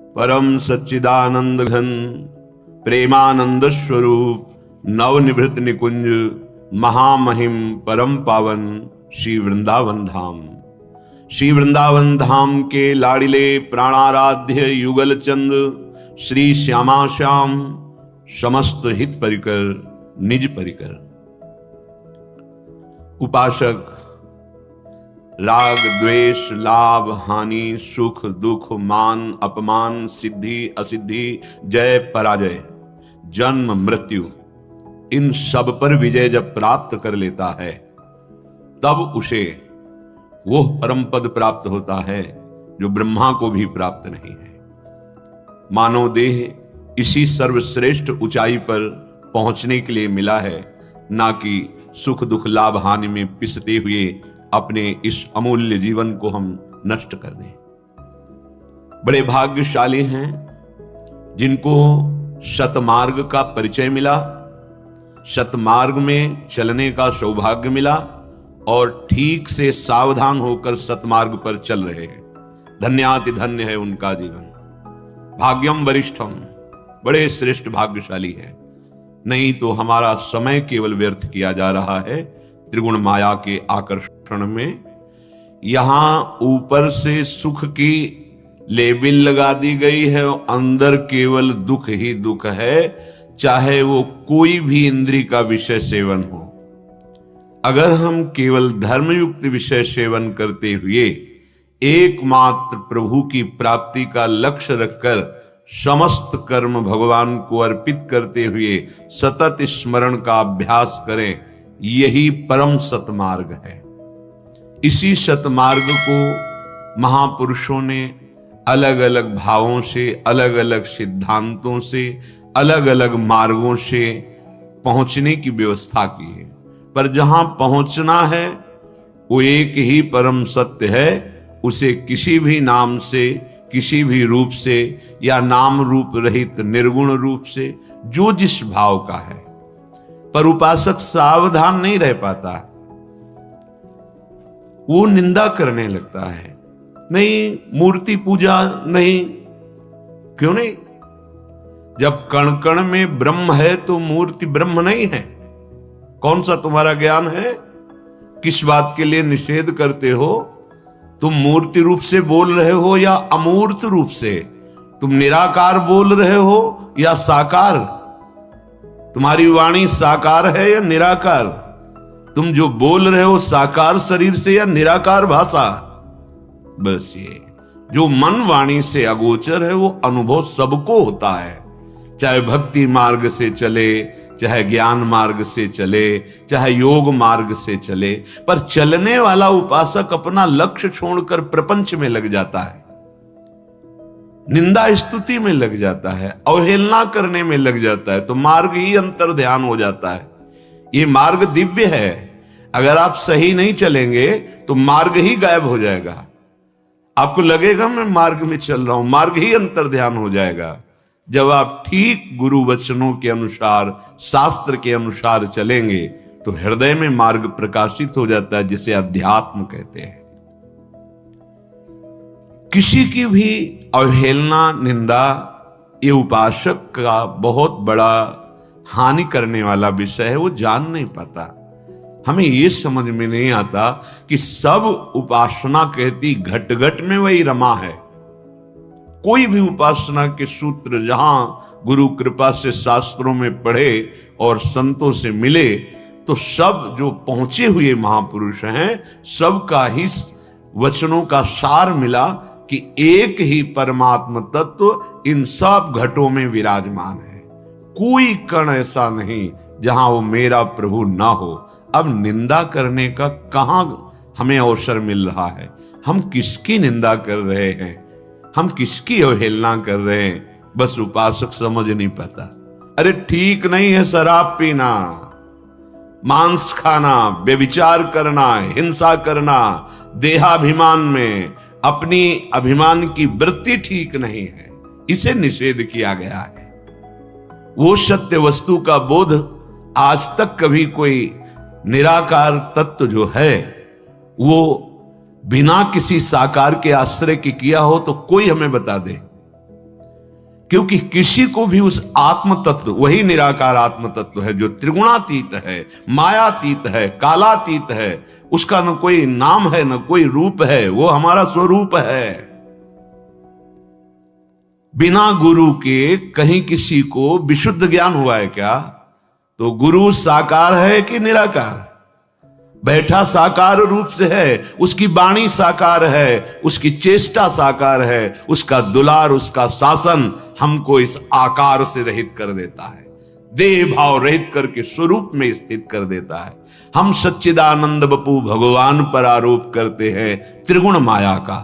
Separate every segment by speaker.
Speaker 1: परम सच्चिदानंद घन प्रेमानंद स्वरूप नवनिभृत निकुंज महामहिम परम पावन श्री वृंदावन धाम। श्री वृंदावन धाम के लाडिले प्राणाराध्य युगल चंद श्री श्यामा श्याम समस्त हित परिकर निज परिकर। उपासक राग द्वेष लाभ हानि सुख दुख मान अपमान सिद्धि असिद्धि जय पराजय जन्म मृत्यु इन सब पर विजय जब प्राप्त कर लेता है तब उसे वो परम पद प्राप्त होता है जो ब्रह्मा को भी प्राप्त नहीं है। मानव देह इसी सर्वश्रेष्ठ ऊंचाई पर पहुंचने के लिए मिला है, ना कि सुख दुख लाभ हानि में पिसते हुए अपने इस अमूल्य जीवन को हम नष्ट कर दें। बड़े भाग्यशाली हैं जिनको सतमार्ग का परिचय मिला, सतमार्ग में चलने का सौभाग्य मिला और ठीक से सावधान होकर सतमार्ग पर चल रहे हैं। धन्याति धन्य है उनका जीवन। भाग्यम वरिष्ठम, बड़े श्रेष्ठ भाग्यशाली है। नहीं तो हमारा समय केवल व्यर्थ किया जा रहा है त्रिगुण माया के आकर्षण में। यहां ऊपर से सुख की लेबिल लगा दी गई है, अंदर केवल दुख ही दुख है, चाहे वो कोई भी इंद्रिय का विषय सेवन हो। अगर हम केवल धर्मयुक्त विषय सेवन करते हुए एकमात्र प्रभु की प्राप्ति का लक्ष्य रखकर समस्त कर्म भगवान को अर्पित करते हुए सतत स्मरण का अभ्यास करें, यही परम सतमार्ग है। इसी सतमार्ग को महापुरुषों ने अलग अलग भावों से, अलग अलग सिद्धांतों से, अलग अलग मार्गों से पहुंचने की व्यवस्था की है। पर जहां पहुंचना है वो एक ही परम सत्य है, उसे किसी भी नाम से, किसी भी रूप से या नाम रूप रहित निर्गुण रूप से, जो जिस भाव का है। पर उपासक सावधान नहीं रह पाता, वो निंदा करने लगता है। नहीं, मूर्ति पूजा नहीं। क्यों नहीं? जब कण कण में ब्रह्म है तो मूर्ति ब्रह्म नहीं है। कौन सा तुम्हारा ज्ञान है? किस बात के लिए निषेध करते हो? तुम मूर्ति रूप से बोल रहे हो या अमूर्त रूप से? तुम निराकार बोल रहे हो या साकार? तुम्हारी वाणी साकार है या निराकार? तुम जो बोल रहे हो साकार शरीर से या निराकार भाषा? बस ये जो मन वाणी से अगोचर है वो अनुभव सबको होता है, चाहे भक्ति मार्ग से चले, चाहे ज्ञान मार्ग से चले, चाहे योग मार्ग से चले। पर चलने वाला उपासक अपना लक्ष्य छोड़कर प्रपंच में लग जाता है, निंदा स्तुति में लग जाता है, अवहेलना करने में लग जाता है, तो मार्ग ही अंतर ध्यान हो जाता है। ये मार्ग दिव्य है, अगर आप सही नहीं चलेंगे तो मार्ग ही गायब हो जाएगा। आपको लगेगा मैं मार्ग में चल रहा हूं, मार्ग ही अंतर ध्यान हो जाएगा। जब आप ठीक गुरु वचनों के अनुसार, शास्त्र के अनुसार चलेंगे तो हृदय में मार्ग प्रकाशित हो जाता है, जिसे अध्यात्म कहते हैं। किसी की भी अवहेलना निंदा ये उपासक का बहुत बड़ा हानि करने वाला विषय है। वो जान नहीं पाता। हमें ये समझ में नहीं आता कि सब उपासना कहती घट घट में वही रमा है। कोई भी उपासना के सूत्र जहां गुरु कृपा से शास्त्रों में पढ़े और संतों से मिले तो सब जो पहुंचे हुए महापुरुष हैं, सबका ही वचनों का सार मिला कि एक ही परमात्म तत्व इन सब घटों में विराजमान है। कोई कण ऐसा नहीं जहां वो मेरा प्रभु ना हो। अब निंदा करने का कहां हमें अवसर मिल रहा है? हम किसकी निंदा कर रहे हैं? हम किसकी अवहेलना कर रहे हैं? बस उपासक समझ नहीं पाता। अरे ठीक नहीं है शराब पीना, मांस खाना, व्यभिचार करना, हिंसा करना, देहाभिमान में अपनी अभिमान की वृत्ति ठीक नहीं है, इसे निषेध किया गया है। वो सत्य वस्तु का बोध आज तक कभी कोई निराकार तत्व जो है वो बिना किसी साकार के आश्रय के किया हो तो कोई हमें बता दे। क्योंकि किसी को भी उस आत्म तत्व, वही निराकार आत्म तत्व है जो त्रिगुणातीत है, मायातीत है, कालातीत है, उसका न कोई नाम है न कोई रूप है, वो हमारा स्वरूप है। बिना गुरु के कहीं किसी को विशुद्ध ज्ञान हुआ है क्या? तो गुरु साकार है कि निराकार? बैठा साकार रूप से है, उसकी वाणी साकार है, उसकी चेष्टा साकार है, उसका दुलार, उसका शासन हमको इस आकार से रहित कर देता है, देह भाव रहित करके स्वरूप में स्थित कर देता है। हम सच्चिदानंद बपू भगवान पर आरोप करते हैं त्रिगुण माया का,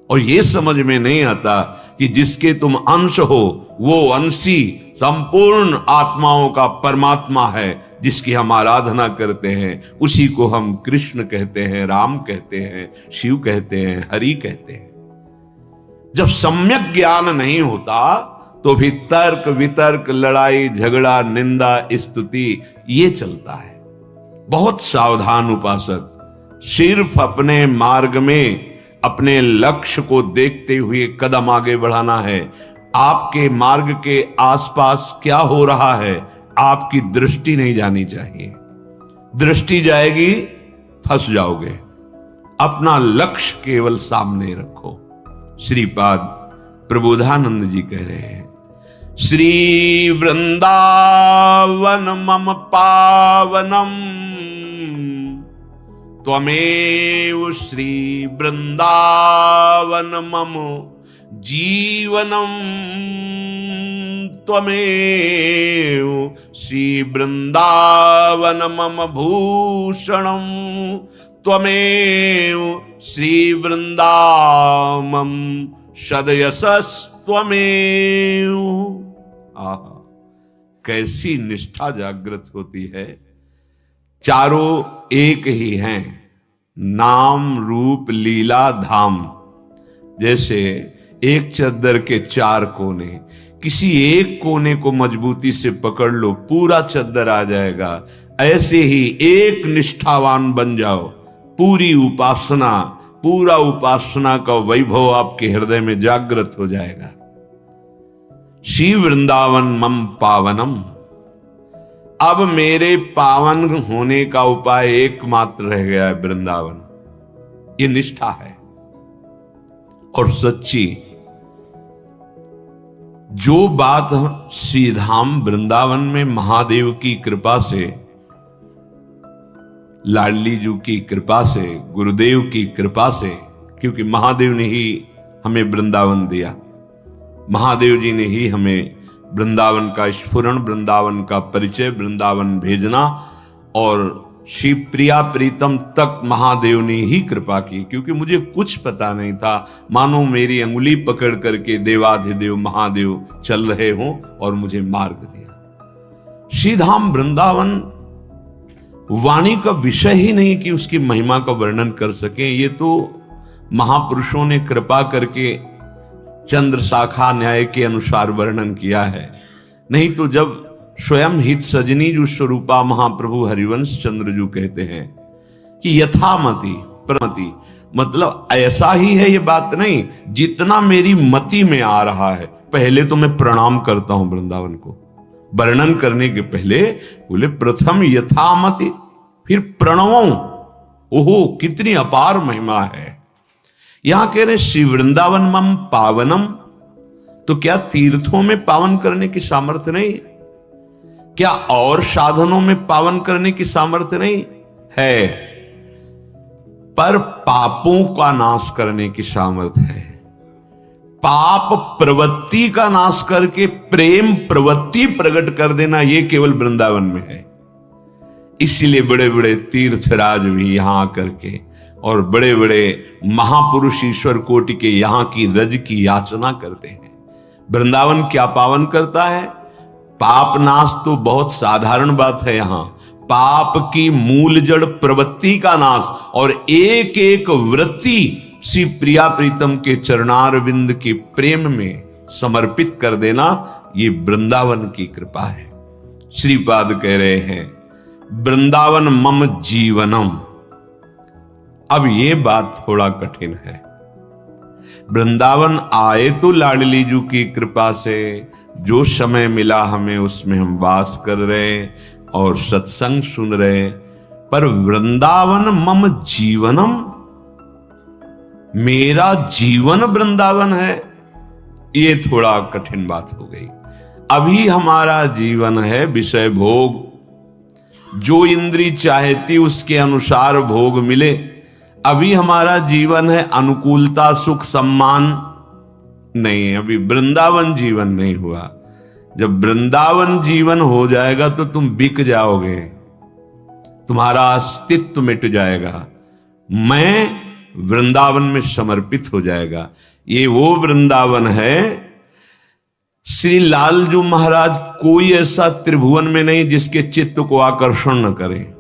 Speaker 1: और यह समझ में नहीं आता कि जिसके तुम अंश हो वो अंशी संपूर्ण आत्माओं का परमात्मा है, जिसकी हम आराधना करते हैं, उसी को हम कृष्ण कहते हैं, राम कहते हैं, शिव कहते हैं, हरि कहते हैं। जब सम्यक ज्ञान नहीं होता तो भी तर्क वितर्क, लड़ाई झगड़ा, निंदा स्तुति ये चलता है। बहुत सावधान उपासक, सिर्फ अपने मार्ग में अपने लक्ष्य को देखते हुए कदम आगे बढ़ाना है। आपके मार्ग के आसपास क्या हो रहा है आपकी दृष्टि नहीं जानी चाहिए। दृष्टि जाएगी फंस जाओगे। अपना लक्ष्य केवल सामने रखो। श्रीपाद प्रबोधानंद जी कह रहे हैं, श्री वृंदावन मम पावनम त्वमेव श्री वृंदावन मम जीवनम त्वमेव श्री वृंदावन मम भूषणम त्वमेव श्री वृंदावन सदयशस्त्वमेव। आहा, कैसी निष्ठा जागृत होती है। चारों एक ही हैं, नाम रूप लीला धाम। जैसे एक चद्दर के चार कोने, किसी एक कोने को मजबूती से पकड़ लो पूरा चद्दर आ जाएगा। ऐसे ही एक निष्ठावान बन जाओ, पूरी उपासना, पूरा उपासना का वैभव आपके हृदय में जागृत हो जाएगा। श्री वृंदावन मम पावनम। अब मेरे पावन होने का उपाय एकमात्र रह गया है, वृंदावन। ये निष्ठा है और सच्ची। जो बात श्रीधाम वृंदावन में महादेव की कृपा से, लाडली जी की कृपा से, गुरुदेव की कृपा से, क्योंकि महादेव ने ही हमें वृंदावन दिया, महादेव जी ने ही हमें वृंदावन का स्फुरण, वृंदावन का परिचय, वृंदावन भेजना, और शिव प्रिया प्रीतम तक महादेव ने ही कृपा की। क्योंकि मुझे कुछ पता नहीं था, मानो मेरी अंगुली पकड़ करके देवाधिदेव महादेव चल रहे हों और मुझे मार्ग दिया। श्रीधाम वृंदावन वाणी का विषय ही नहीं कि उसकी महिमा का वर्णन कर सकें। ये तो महापुरुषों ने कृपा करके चंद्र शाखा न्याय के अनुसार वर्णन किया है। नहीं तो जब स्वयं हित सजनी जो स्वरूपा महाप्रभु हरिवंश चंद्र जो कहते हैं कि यथामति प्रमति, मतलब ऐसा ही है, ये बात नहीं जितना मेरी मति में आ रहा है। पहले तो मैं प्रणाम करता हूं वृंदावन को, वर्णन करने के पहले बोले प्रथम यथामति, फिर प्रणवों। ओहो, कितनी अपार महिमा है। यहां कह रहे श्री वृंदावन मम पावनम, तो क्या तीर्थों में पावन करने की सामर्थ्य नहीं? क्या और साधनों में पावन करने की सामर्थ्य नहीं है? पर पापों का नाश करने की सामर्थ्य है। पाप प्रवृत्ति का नाश करके प्रेम प्रवृत्ति प्रकट कर देना, यह केवल वृंदावन में है। इसीलिए बड़े बड़े तीर्थराज भी यहां आकर के, और बड़े बड़े महापुरुष ईश्वर कोटि के यहां की रज की याचना करते हैं। वृंदावन क्या पावन करता है? पाप नाश तो बहुत साधारण बात है। यहां पाप की मूल जड़ प्रवृत्ति का नाश, और एक एक वृत्ति श्री प्रिया प्रीतम के चरणारविंद के प्रेम में समर्पित कर देना, ये वृंदावन की कृपा है। श्रीपाद कह रहे हैं वृंदावन मम जीवनम। अब ये बात थोड़ा कठिन है, वृंदावन आए तो लाडली जू की कृपा से, जो समय मिला हमें उसमें हम वास कर रहे और सत्संग सुन रहे। पर वृंदावन मम जीवनम, मेरा जीवन वृंदावन है, ये थोड़ा कठिन बात हो गई। अभी हमारा जीवन है विषय भोग, जो इंद्री चाहती उसके अनुसार भोग मिले। अभी हमारा जीवन है अनुकूलता, सुख, सम्मान नहीं, अभी वृंदावन जीवन नहीं हुआ। जब वृंदावन जीवन हो जाएगा तो तुम बिक जाओगे, तुम्हारा अस्तित्व मिट जाएगा, मैं वृंदावन में समर्पित हो जाएगा। ये वो वृंदावन है। श्री लालजू महाराज, कोई ऐसा त्रिभुवन में नहीं जिसके चित्त को आकर्षण न करे।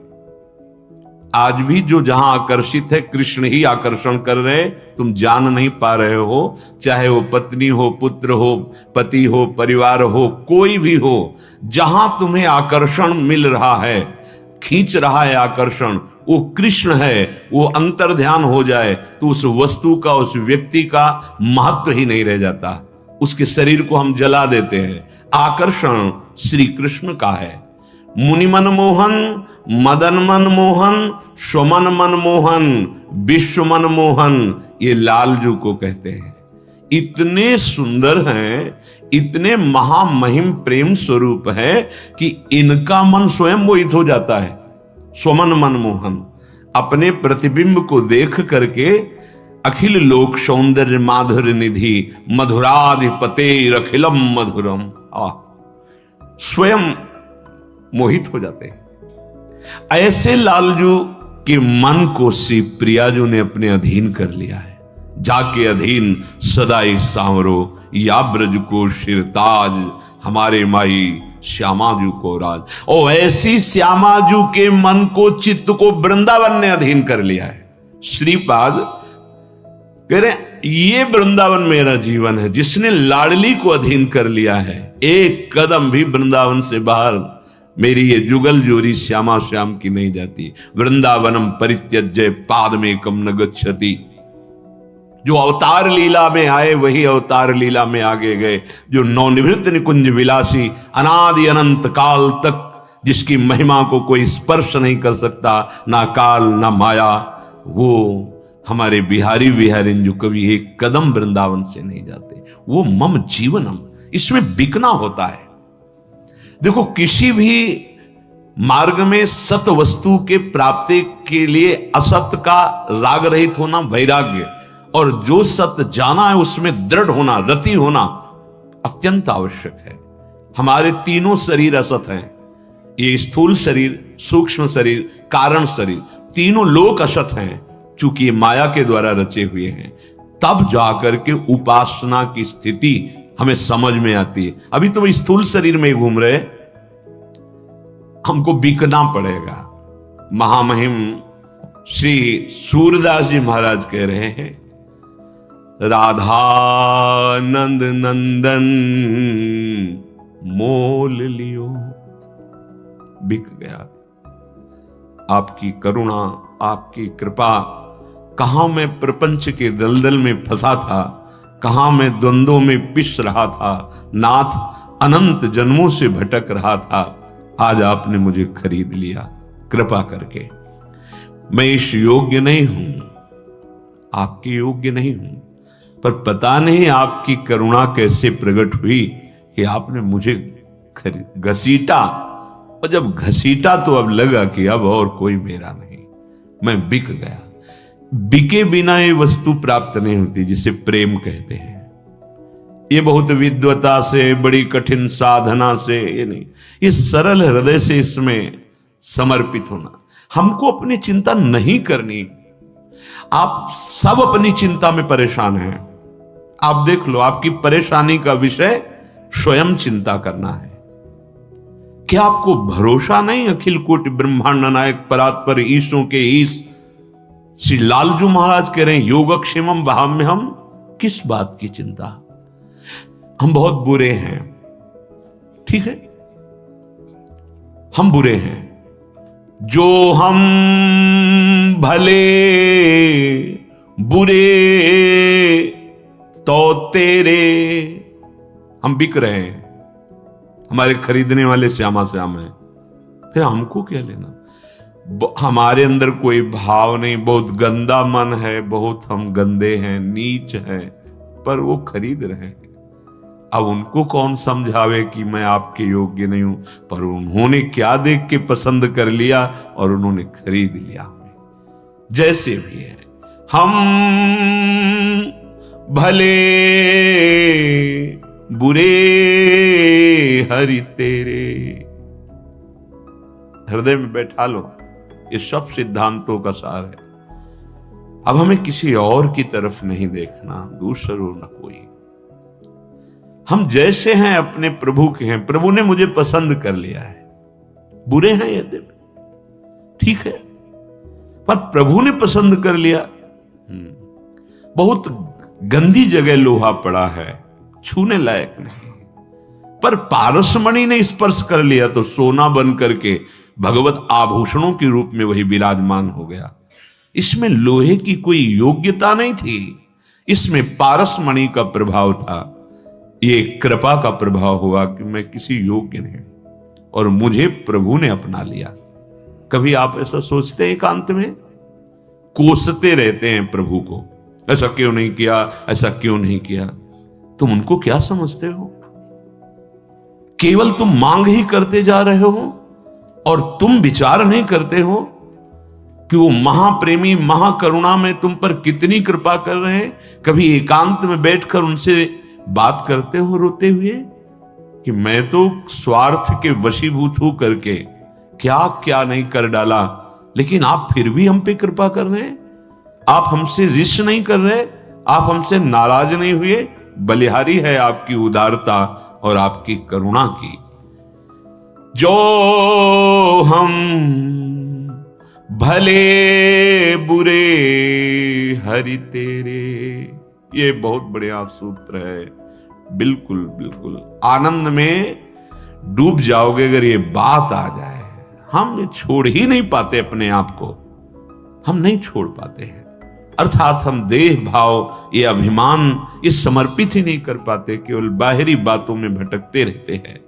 Speaker 1: आज भी जो जहां आकर्षित है, कृष्ण ही आकर्षण कर रहे, तुम जान नहीं पा रहे हो। चाहे वो पत्नी हो, पुत्र हो, पति हो, परिवार हो, कोई भी हो, जहां तुम्हें आकर्षण मिल रहा है, खींच रहा है आकर्षण, वो कृष्ण है। वो अंतर ध्यान हो जाए तो उस वस्तु का, उस व्यक्ति का महत्व ही नहीं रह जाता। उसके शरीर को हम जला देते हैं। आकर्षण श्री कृष्ण का है। मुनि मन मोहन, मदन मन मोहन, स्वमन मन मोहन, विश्व मन मोहन, ये लालजू को कहते हैं। इतने सुंदर हैं, इतने महामहिम प्रेम स्वरूप है कि इनका मन स्वयं मोहित हो जाता है। स्वमन मन मोहन, अपने प्रतिबिंब को देख करके अखिल लोक सौंदर्य माधुर्य निधि मधुराधिपते अखिलम मधुरम, स्वयं मोहित हो जाते हैं। ऐसे लालजू के मन को श्री प्रियाजू ने अपने अधीन कर लिया है। जाके अधीन सदाई सांवरो, या ब्रज को शिरताज, हमारे माई श्यामाजू को राज। और ऐसी श्यामाजू के मन को, चित्त को वृंदावन ने अधीन कर लिया है। श्रीपाद कह रहे ये वृंदावन मेरा जीवन है। जिसने लाडली को अधीन कर लिया है, एक कदम भी वृंदावन से बाहर मेरी ये जुगल जोरी श्यामा श्याम की नहीं जाती। वृंदावनम परित्यज्य पाद में कम न गच्छति। जो अवतार लीला में आए वही अवतार लीला में आगे गए। जो नवनिवृत्त निकुंज विलासी, अनादि अनंत काल तक जिसकी महिमा को कोई स्पर्श नहीं कर सकता, ना काल ना माया, वो हमारे बिहारी विहारिन जो कभी एक कदम वृंदावन से नहीं जाते। वो मम जीवनम, इसमें बिकना होता है। देखो, किसी भी मार्ग में सत वस्तु के प्राप्ति के लिए असत का राग रहित होना वैराग्य, और जो सत्य जाना है उसमें दृढ़ होना, रति होना अत्यंत आवश्यक है। हमारे तीनों शरीर असत हैं। ये स्थूल शरीर, सूक्ष्म शरीर, कारण शरीर, तीनों लोक असत हैं, चूंकि ये माया के द्वारा रचे हुए हैं। तब जाकर के उपासना की स्थिति हमें समझ में आती है। अभी तो स्थूल शरीर में घूम रहे, हमको बिकना पड़ेगा। महामहिम श्री सूरदास जी महाराज कह रहे हैं, राधानंद नंदन मोल लियो। बिक गया। आपकी करुणा, आपकी कृपा, कहां मैं प्रपंच के दलदल में फंसा था, कहां मैं द्वंद्वों में पिस रहा था, नाथ अनंत जन्मों से भटक रहा था, आज आपने मुझे खरीद लिया कृपा करके। मैं इस योग्य नहीं हूं, आपके योग्य नहीं हूं, पर पता नहीं आपकी करुणा कैसे प्रकट हुई कि आपने मुझे घसीटा, और जब घसीटा तो अब लगा कि अब और कोई मेरा नहीं, मैं बिक गया। बिके बिना ये वस्तु प्राप्त नहीं होती, जिसे प्रेम कहते हैं। ये बहुत विद्वता से, बड़ी कठिन साधना से, ये नहीं, ये सरल हृदय से इसमें समर्पित होना। हमको अपनी चिंता नहीं करनी। आप सब अपनी चिंता में परेशान हैं। आप देख लो, आपकी परेशानी का विषय स्वयं चिंता करना है। क्या आपको भरोसा नहीं अखिल कोटि ब्रह्मांड नायक परात्पर ईशों के ईश श्री लालजू महाराज कह रहे हैं, योगक्षेमम वहाम्य हम, किस बात की चिंता। हम बहुत बुरे हैं, ठीक है, हम बुरे हैं। जो हम भले बुरे तो तेरे, हम बिक रहे हैं, हमारे खरीदने वाले श्यामा श्याम है, फिर हमको क्या लेना? हमारे अंदर कोई भाव नहीं, बहुत गंदा मन है, बहुत हम गंदे हैं, नीच हैं, पर वो खरीद रहे हैं। अब उनको कौन समझावे कि मैं आपके योग्य नहीं हूं, पर उन्होंने क्या देख के पसंद कर लिया और उन्होंने खरीद लिया हमें। जैसे भी है, हम भले बुरे हरि तेरे, हृदय में बैठा लो, ये सब सिद्धांतों का सार है। अब हमें किसी और की तरफ नहीं देखना, दूसरो न कोई, हम जैसे हैं अपने प्रभु के हैं। प्रभु ने मुझे पसंद कर लिया है, बुरे हैं यद्यपि, ठीक है, पर प्रभु ने पसंद कर लिया। बहुत गंदी जगह लोहा पड़ा है, छूने लायक नहीं, पर पारसमणि ने स्पर्श कर लिया तो सोना बन करके भगवत आभूषणों के रूप में वही विराजमान हो गया। इसमें लोहे की कोई योग्यता नहीं थी, इसमें पारसमणि का प्रभाव था। ये कृपा का प्रभाव हुआ कि मैं किसी योग्य नहीं और मुझे प्रभु ने अपना लिया। कभी आप ऐसा सोचते हैं? एकांत में कोसते रहते हैं प्रभु को, ऐसा क्यों नहीं किया, ऐसा क्यों नहीं किया। तुम उनको क्या समझते हो? केवल तुम मांग ही करते जा रहे हो और तुम विचार नहीं करते हो कि वो महाप्रेमी महाकरुणा में तुम पर कितनी कृपा कर रहे हैं। कभी एकांत में बैठकर उनसे बात करते हो रोते हुए कि मैं तो स्वार्थ के वशीभूत हो करके क्या क्या नहीं कर डाला, लेकिन आप फिर भी हम पे कृपा कर रहे हैं, आप हमसे रिश नहीं कर रहे, आप हमसे नाराज नहीं हुए। बलिहारी है आपकी उदारता और आपकी करुणा की। जो हम भले बुरे हरि तेरे, ये बहुत बढ़िया सूत्र है। बिल्कुल बिल्कुल आनंद में डूब जाओगे अगर ये बात आ जाए। हम छोड़ ही नहीं पाते अपने आप को, हम नहीं छोड़ पाते हैं, अर्थात हम देह भाव, ये अभिमान, ये समर्पित ही नहीं कर पाते, केवल बाहरी बातों में भटकते रहते हैं।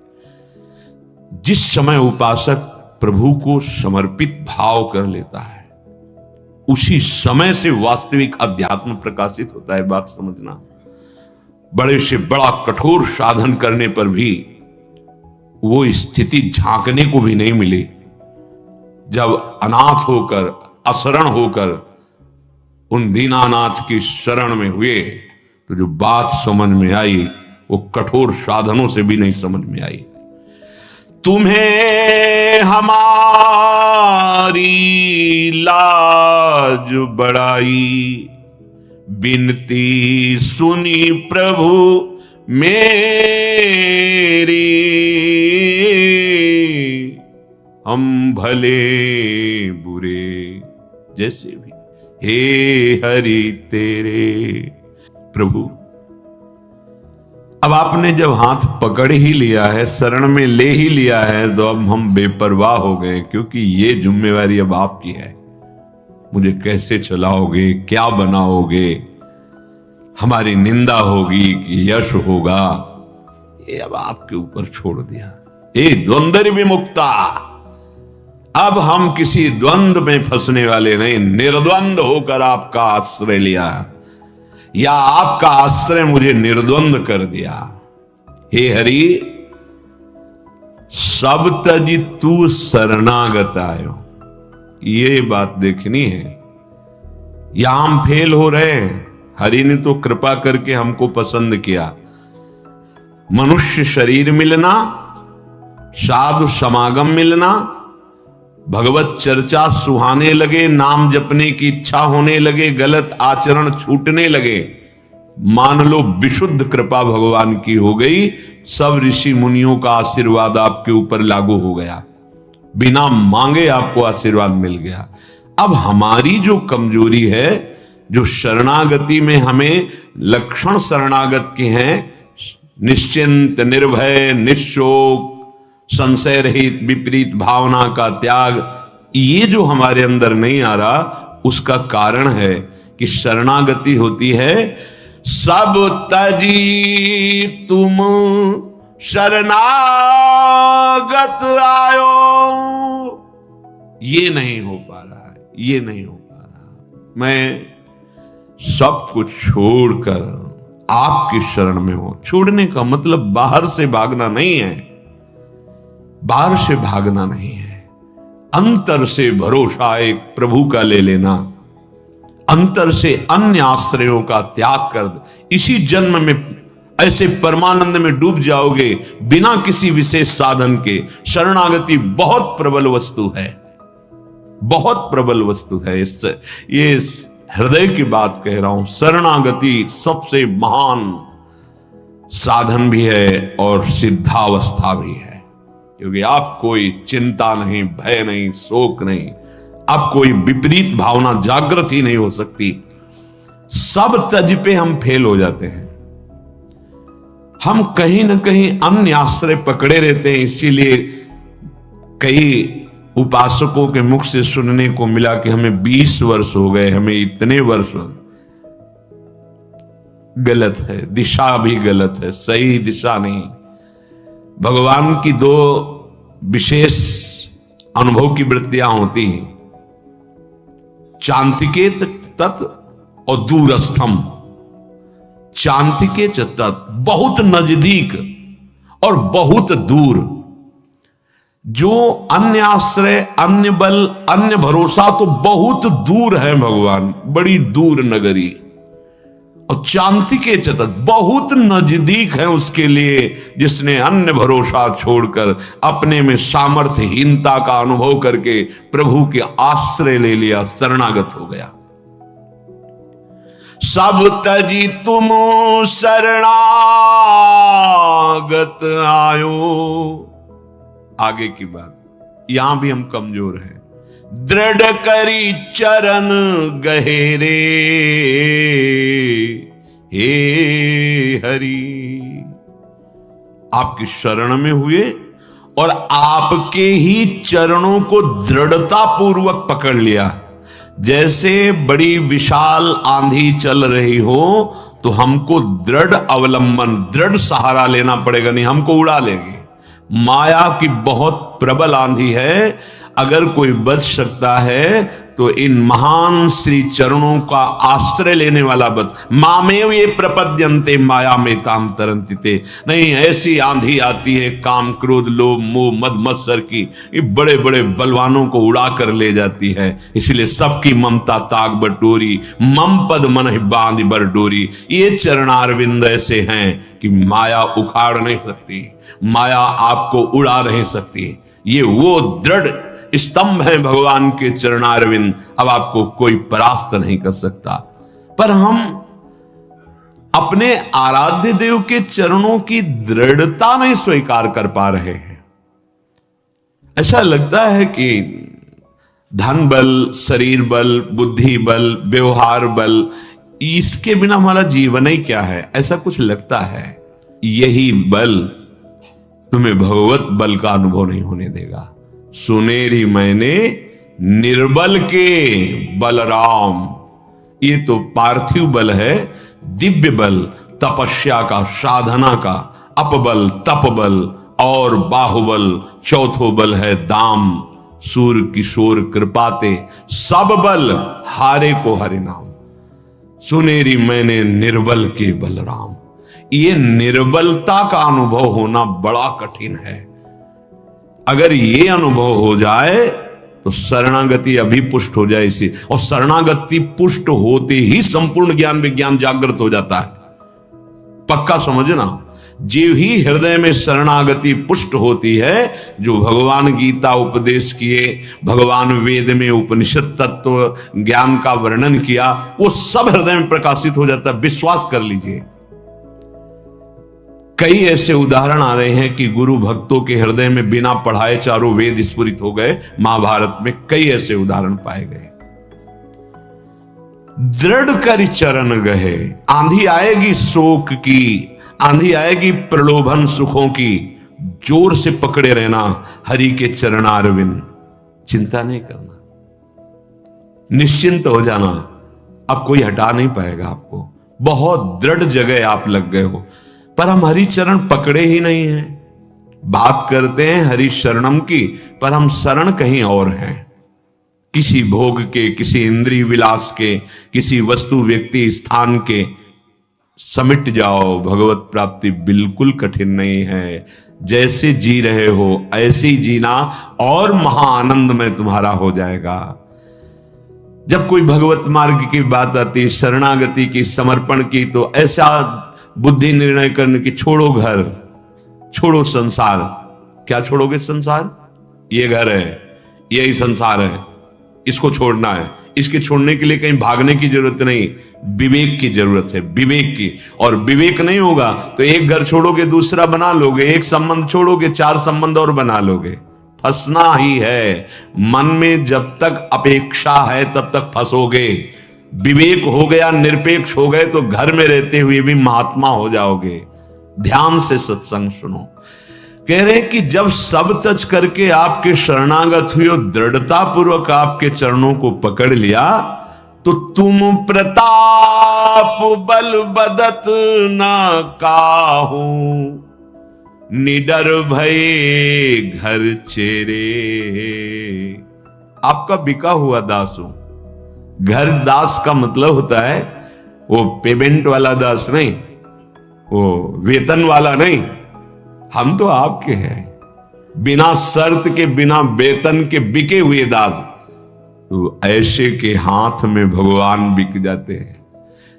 Speaker 1: जिस समय उपासक प्रभु को समर्पित भाव कर लेता है, उसी समय से वास्तविक अध्यात्म प्रकाशित होता है। बात समझना, बड़े से बड़ा कठोर साधन करने पर भी वो स्थिति झांकने को भी नहीं मिली। जब अनाथ होकर, अशरण होकर उन दीनानाथ की शरण में हुए तो जो बात समझ में आई वो कठोर साधनों से भी नहीं समझ में आई। तुम्हें हमारी लाज बढ़ाई, बिनती सुनी प्रभु मेरी, हम भले बुरे जैसे भी, हे हरि तेरे। प्रभु अब आपने जब हाथ पकड़ ही लिया है, शरण में ले ही लिया है, तो अब हम बेपरवाह हो गए, क्योंकि ये जिम्मेवारी अब आपकी है। मुझे कैसे चलाओगे, क्या बनाओगे, हमारी निंदा होगी कि यश होगा, ये अब आपके ऊपर छोड़ दिया। ये द्वंद्व विमुक्ता, अब हम किसी द्वंद्व में फंसने वाले नहीं, निर्द्वंद होकर आपका आश्रय लिया, या आपका आश्रय मुझे निर्द्वंद कर दिया। हे हरि, सब तज तू शरणागत आयो, ये बात देखनी है। यहां हम फेल हो रहे हैं। हरि ने तो कृपा करके हमको पसंद किया, मनुष्य शरीर मिलना, साधु समागम मिलना, भगवत चर्चा सुहाने लगे, नाम जपने की इच्छा होने लगे, गलत आचरण छूटने लगे, मान लो विशुद्ध कृपा भगवान की हो गई। सब ऋषि मुनियों का आशीर्वाद आपके ऊपर लागू हो गया, बिना मांगे आपको आशीर्वाद मिल गया। अब हमारी जो कमजोरी है, जो शरणागति में हमें लक्षण शरणागत के हैं, निश्चिंत, निर्भय, निशोक, संशय रहित, विपरीत भावना का त्याग, ये जो हमारे अंदर नहीं आ रहा, उसका कारण है कि शरणागति होती है सब तजी तुम शरणागत आयो। ये नहीं हो पा रहा है, ये नहीं हो पा रहा। मैं सब कुछ छोड़कर आपकी शरण में हूं। छोड़ने का मतलब बाहर से भागना नहीं है, बाहर से भागना नहीं है, अंतर से भरोसा एक प्रभु का ले लेना, अंतर से अन्य आश्रयों का त्याग कर इसी जन्म में ऐसे परमानंद में डूब जाओगे बिना किसी विशेष साधन के। शरणागति बहुत प्रबल वस्तु है, बहुत प्रबल वस्तु है। ये हृदय की बात कह रहा हूं। शरणागति सबसे महान साधन भी है और सिद्धावस्था भी है, क्योंकि आप कोई चिंता नहीं, भय नहीं, शोक नहीं, अब कोई विपरीत भावना जागृत ही नहीं हो सकती। सब तज पे हम फेल हो जाते हैं। हम कहीं ना कहीं अन्य आश्रय पकड़े रहते हैं। इसीलिए कई उपासकों के मुख से सुनने को मिला कि हमें 20 वर्ष हो गए, हमें इतने वर्ष। गलत है, दिशा भी गलत है, सही दिशा नहीं। भगवान की दो विशेष अनुभव की वृत्तियां होती हैं, चांतिकेत तत् और दूरस्थम। चांतिके तत् बहुत नजदीक और बहुत दूर। जो अन्य आश्रय, अन्य बल, अन्य भरोसा तो बहुत दूर है भगवान, बड़ी दूर नगरी। और चांतिके तत् बहुत नजदीक है उसके लिए जिसने अन्य भरोसा छोड़कर अपने में सामर्थ्यहीनता का अनुभव करके प्रभु के आश्रय ले लिया, शरणागत हो गया। सब तजी तुम शरणागत आयो। आगे की बात, यहां भी हम कमजोर हैं। दृढ़ करी चरण गहेरे हे हरि। आपकी शरण में हुए और आपके ही चरणों को दृढ़ता पूर्वक पकड़ लिया। जैसे बड़ी विशाल आंधी चल रही हो तो हमको दृढ़ अवलंबन, दृढ़ सहारा लेना पड़ेगा, नहीं हमको उड़ा लेगी। माया की बहुत प्रबल आंधी है। अगर कोई बच सकता है तो इन महान श्री चरणों का आश्रय लेने वाला बच। मामेव ये प्रपद्यन्ते माया में ताम तरन्ति ते। नहीं, ऐसी आंधी आती है काम क्रोध लोभ मोह मद मत्सर की, ये बड़े बड़े बलवानों को उड़ा कर ले जाती है। इसलिए सबकी ममता ताक बटोरी, मम पद मन बांध बर डोरी। ये चरणारविंद ऐसे हैं कि माया उखाड़ नहीं सकती, माया आपको उड़ा नहीं सकती। ये वो दृढ़ स्तंभ है भगवान के चरणारविंद। अब आपको कोई परास्त नहीं कर सकता। पर हम अपने आराध्य देव के चरणों की दृढ़ता नहीं स्वीकार कर पा रहे हैं। ऐसा लगता है कि धन बल, शरीर बल, बुद्धि बल, व्यवहार बल, इसके बिना हमारा जीवन ही क्या है, ऐसा कुछ लगता है। यही बल तुम्हें भगवत बल का अनुभव नहीं होने देगा। सुनेरी मैंने निर्बल के बलराम। ये तो पार्थिव बल है, दिव्य बल तपस्या का, साधना का, अपबल, तपबल और बाहुबल। चौथो बल है दाम, सूर किशोर कृपाते। सब बल हारे को हरि नाम। सुनेरी मैंने निर्बल के बलराम। ये निर्बलता का अनुभव होना बड़ा कठिन है। अगर ये अनुभव हो जाए तो शरणागति अभी पुष्ट हो जाए इसी। और शरणागति पुष्ट होते ही संपूर्ण ज्ञान विज्ञान जागृत हो जाता है। पक्का समझना, जो ही हृदय में शरणागति पुष्ट होती है, जो भगवान गीता उपदेश किए, भगवान वेद में उपनिषद तत्व ज्ञान का वर्णन किया, वो सब हृदय में प्रकाशित हो जाता है। विश्वास कर लीजिए। कई ऐसे उदाहरण आ रहे हैं कि गुरु भक्तों के हृदय में बिना पढ़ाए चारों वेद स्फुरित हो गए। महाभारत में कई ऐसे उदाहरण पाए गए। दृढ़ कर चरण गहे। आंधी आएगी शोक की, आंधी आएगी प्रलोभन सुखों की, जोर से पकड़े रहना हरि के चरणारविंद। चिंता नहीं करना, निश्चिंत हो जाना। अब कोई हटा नहीं पाएगा आपको। बहुत दृढ़ जगह आप लग गए हो, पर हम हरि चरण पकड़े ही नहीं हैं। बात करते हैं हरि शरणम की, पर हम शरण कहीं और हैं, किसी भोग के, किसी इंद्रिय विलास के, किसी वस्तु व्यक्ति स्थान के। समिट जाओ, भगवत प्राप्ति बिल्कुल कठिन नहीं है। जैसे जी रहे हो ऐसे ही जीना और महाआनंद में तुम्हारा हो जाएगा। जब कोई भगवत मार्ग की बात आती, शरणागति की, समर्पण की, तो ऐसा बुद्धि निर्णय करने की, छोड़ो घर, छोड़ो संसार। क्या छोड़ोगे? संसार, ये घर है, यही संसार है, इसको छोड़ना है। इसके छोड़ने के लिए कहीं भागने की जरूरत नहीं, विवेक की जरूरत है, विवेक की। और विवेक नहीं होगा तो एक घर छोड़ोगे दूसरा बना लोगे, एक संबंध छोड़ोगे 4 संबंध और बना लोगे। फंसना ही है। मन में जब तक अपेक्षा है तब तक फंसोगे। विवेक हो गया, निरपेक्ष हो गए तो घर में रहते हुए भी महात्मा हो जाओगे। ध्यान से सत्संग सुनो। कह रहे हैं कि जब सब तज करके आपके शरणागत हुए, दृढ़ता पूर्वक आपके चरणों को पकड़ लिया, तो तुम प्रताप बल बदत ना काहू, निडर भये घर चेरे। आपका बिका हुआ दास हूं। घर दास का मतलब होता है वो पेमेंट वाला दास नहीं, वो वेतन वाला नहीं। हम तो आपके हैं, बिना शर्त के, बिना वेतन के बिके हुए दास। तो ऐसे के हाथ में भगवान बिक जाते हैं।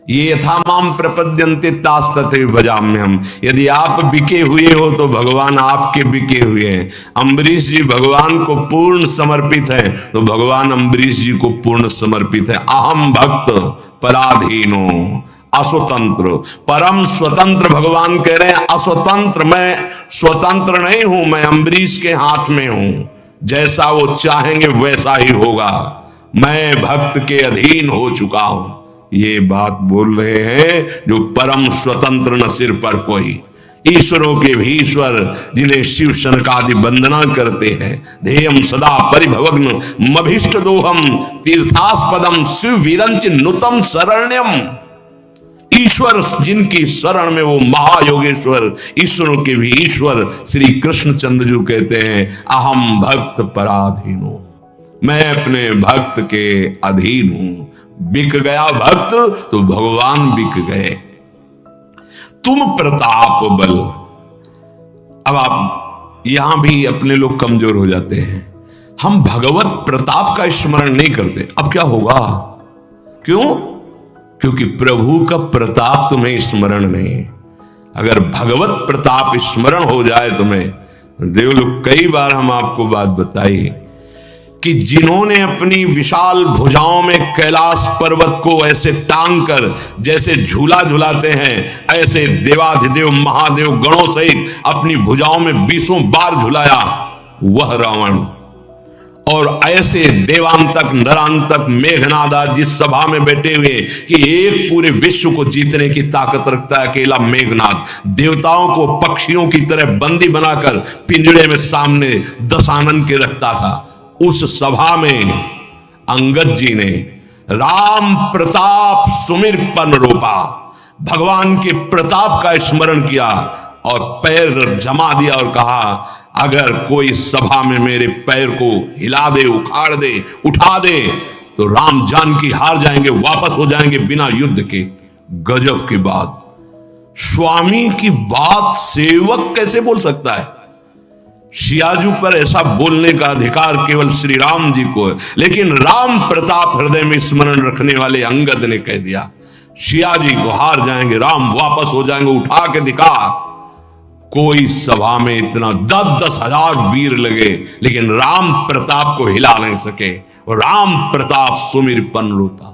Speaker 1: ये यथा माम प्रपद्यन्ते तास तथैव भजाम्यहम्। यदि आप बिके हुए हो तो भगवान आपके बिके हुए हैं। अम्बरीश जी भगवान को पूर्ण समर्पित हैं, तो भगवान अम्बरीश जी को पूर्ण समर्पित है। अहम भक्त पराधीनो अस्वतंत्र, परम स्वतंत्र। भगवान कह रहे हैं अस्वतंत्र, मैं स्वतंत्र नहीं हूं, मैं अम्बरीश के हाथ में हूं। जैसा वो चाहेंगे वैसा ही होगा। मैं भक्त के अधीन हो चुका हूं। ये बात बोल रहे हैं जो परम स्वतंत्र न सिर पर कोई। ईश्वरों के भी ईश्वर, जिन्हें शिव शनकादि वंदना करते हैं। ध्येयम सदा परिभवग्न मभीष्ट दोहम तीर्थास्पदम शिव विरंच नुतम शरण्यम। ईश्वर जिनकी शरण में, वो महायोगेश्वर, ईश्वरों के भी ईश्वर श्री कृष्णचंद्र जी कहते हैं अहम भक्त पराधीनो, मैं अपने भक्त के अधीन हूं। बिक गया भक्त तो भगवान बिक गए। तुम प्रताप बल। अब आप यहां भी अपने लोग कमजोर हो जाते हैं। हम भगवत प्रताप का स्मरण नहीं करते। अब क्या होगा? क्यों? क्योंकि प्रभु का प्रताप तुम्हें स्मरण नहीं। अगर भगवत प्रताप स्मरण हो जाए तुम्हें, देव लोग, कई बार हम आपको बात बताई कि जिन्होंने अपनी विशाल भुजाओं में कैलाश पर्वत को ऐसे टांग कर जैसे झूला झुलाते हैं, ऐसे देवाधिदेव महादेव गणों सहित अपनी भुजाओं में 20 बार झुलाया, वह रावण। और ऐसे देवांतक नरांतक मेघनाद जिस सभा में बैठे हुए कि एक पूरे विश्व को जीतने की ताकत रखता है अकेला मेघनाद, देवताओं को पक्षियों की तरह बंदी बनाकर पिंजड़े में सामने दशानन के रखता था। उस सभा में अंगद जी ने राम प्रताप सुमिर पन रोपा, भगवान के प्रताप का स्मरण किया और पैर जमा दिया और कहा अगर कोई सभा में मेरे पैर को हिला दे, उखाड़ दे, उठा दे तो राम जानकी हार जाएंगे, वापस हो जाएंगे बिना युद्ध के। गजब की बात। स्वामी की बात सेवक कैसे बोल सकता है? सियाजू पर ऐसा बोलने का अधिकार केवल श्री राम जी को है, लेकिन राम प्रताप हृदय में स्मरण रखने वाले अंगद ने कह दिया सियाजी को हार जाएंगे, राम वापस हो जाएंगे, उठा के दिखा। कोई सभा में इतना 10-10 हजार वीर लगे लेकिन राम प्रताप को हिला नहीं सके। राम प्रताप सुमिर पन रोता।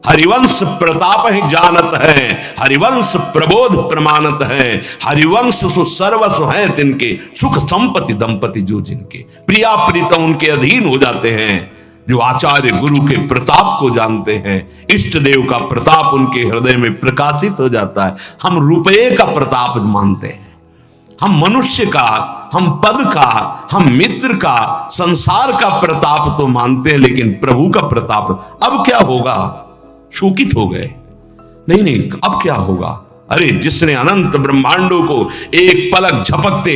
Speaker 1: हरिवंश प्रताप ही जानत है, हरिवंश प्रबोध प्रमाणत है, हरिवंश सर्वस्व है तिनके, सुख संपत्ति दंपति जो जिनके, प्रिया प्रीतम उनके अधीन हो जाते हैं, जो आचार्य गुरु के प्रताप को जानते हैं। इष्ट देव का प्रताप उनके हृदय में प्रकाशित हो जाता है। हम रुपये का प्रताप मानते हैं, हम मनुष्य का, हम पद का, हम मित्र का, संसार का प्रताप तो मानते हैं, लेकिन प्रभु का प्रताप। अब क्या होगा? शोकित हो गए। नहीं नहीं, अब क्या होगा? अरे जिसने अनंत ब्रह्मांडों को एक पलक झपकते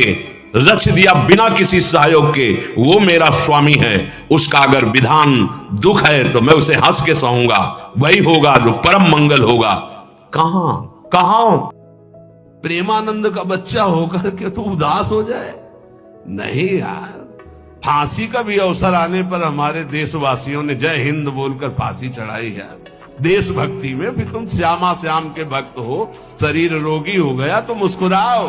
Speaker 1: रच दिया बिना किसी सहयोग के, वो मेरा स्वामी है। उसका अगर विधान दुख है तो मैं उसे हंस के सहूंगा, वही होगा जो परम मंगल होगा। कहां प्रेमानंद का बच्चा होकर के तो उदास हो जाए? नहीं यार, फांसी का भी अवसर आने पर हमारे देशवासियों ने जय हिंद बोलकर फांसी चढ़ाई है। देशभक्ति में भी तुम श्यामा श्याम के भक्त हो, शरीर रोगी हो गया तो मुस्कुराओ।